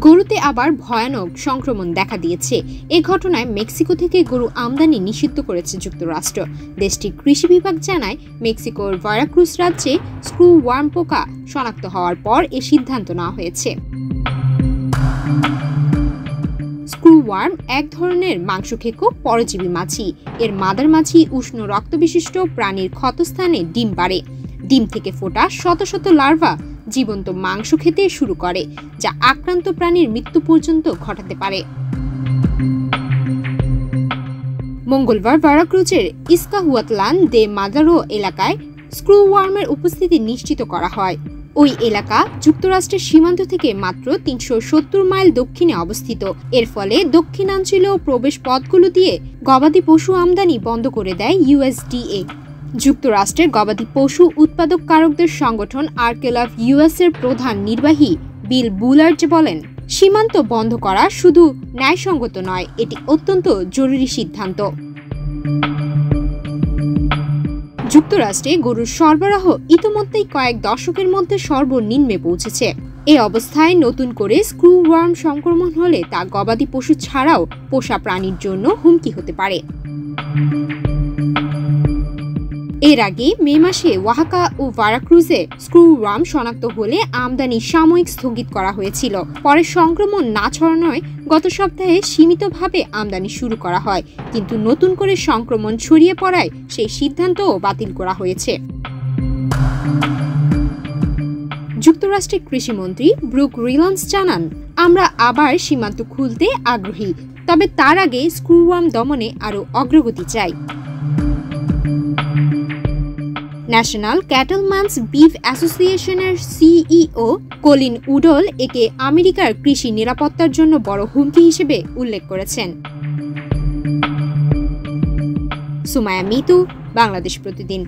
গরুতে আবার ভয়ানক সংক্রমণ দেখা দিয়েছে। এ ঘটনায় মেক্সিকো থেকে গরু আমদানি নিষিদ্ধ করেছে যুক্তরাষ্ট্র। দেশটির কৃষি বিভাগ জানায়, মেক্সিকোর ভারাক্রুজ রাজ্যে স্ক্রু ওয়ার্ম পোকা শনাক্ত হওয়ার পর এ সিদ্ধান্ত নেওয়া হয়েছে। স্ক্রু ওয়ার্ম এক ধরনের মাংসখেকো পরজীবী মাছি। এর মাদার মাছি উষ্ণ রক্তবিশিষ্ট প্রাণীর ক্ষতস্থানে ডিম পাড়ে। ডিম থেকে ফোটা শত শত লার্ভা জীবন্ত মাংস খেতে শুরু করে, যা আক্রান্ত প্রাণীর মৃত্যু পর্যন্ত ঘটাতে পারে। মঙ্গলবার ভারাক্রুজের ইস্কাহুয়াতলান দে মাদারো এলাকায় স্ক্রু ওয়ার্মের উপস্থিতি নিশ্চিত করা হয়। ওই এলাকা যুক্তরাষ্ট্রের সীমান্ত থেকে মাত্র ৩৭০ মাইল দক্ষিণে অবস্থিত। এর ফলে দক্ষিণাঞ্চলীয় প্রবেশ পথগুলো দিয়ে গবাদি পশু আমদানি বন্ধ করে দেয় ইউএসডিএ। যুক্তরাষ্ট্রের গবাদি পশু উৎপাদককারকদের সংগঠন আর্কেলাভ ইউএস এর প্রধান নির্বাহী বিল বুলার্ড বলেন, সীমান্ত বন্ধ করা শুধু ন্যায়সঙ্গত নয়, এটি অত্যন্ত জরুরি সিদ্ধান্ত। যুক্তরাষ্ট্রে গরুর সরবরাহ ইতোমধ্যেই কয়েক দশকের মধ্যে সর্বনিম্নে পৌঁছেছে। এই অবস্থায় নতুন করে স্ক্রু ওয়ার্ম সংক্রমণ হলে তা গবাদি পশু ছাড়াও পোষা প্রাণীর জন্য হুমকি হতে পারে। এর আগে মে মাসে ওয়াহাকা ও ভারাক্রুজে স্ক্রু ওয়ার্ম শনাক্ত হলে আমদানি সাময়িক স্থগিত করা হয়েছিল। পরে সংক্রমণ না ছড়ানোয় গত সপ্তাহে সীমিতভাবে আমদানি শুরু করা হয়, কিন্তু নতুন করে সংক্রমণ ছড়িয়ে পড়ায় সেই সিদ্ধান্তও বাতিল করা হয়েছে। যুক্তরাষ্ট্রের কৃষিমন্ত্রী ব্রুক রিল্যান্স জানান, আমরা আবার সীমান্ত খুলতে আগ্রহী, তবে তার আগে স্ক্রু ওয়ার্ম দমনে আরও অগ্রগতি চাই। ন্যাশনাল ক্যাটলম্যানস বিফ অ্যাসোসিয়েশনের সিইও কলিন উডল একে আমেরিকার কৃষি নিরাপত্তার জন্য বড় হুমকি হিসেবে উল্লেখ করেছেন। সুমায়া মিতু, বাংলাদেশ প্রতিদিন।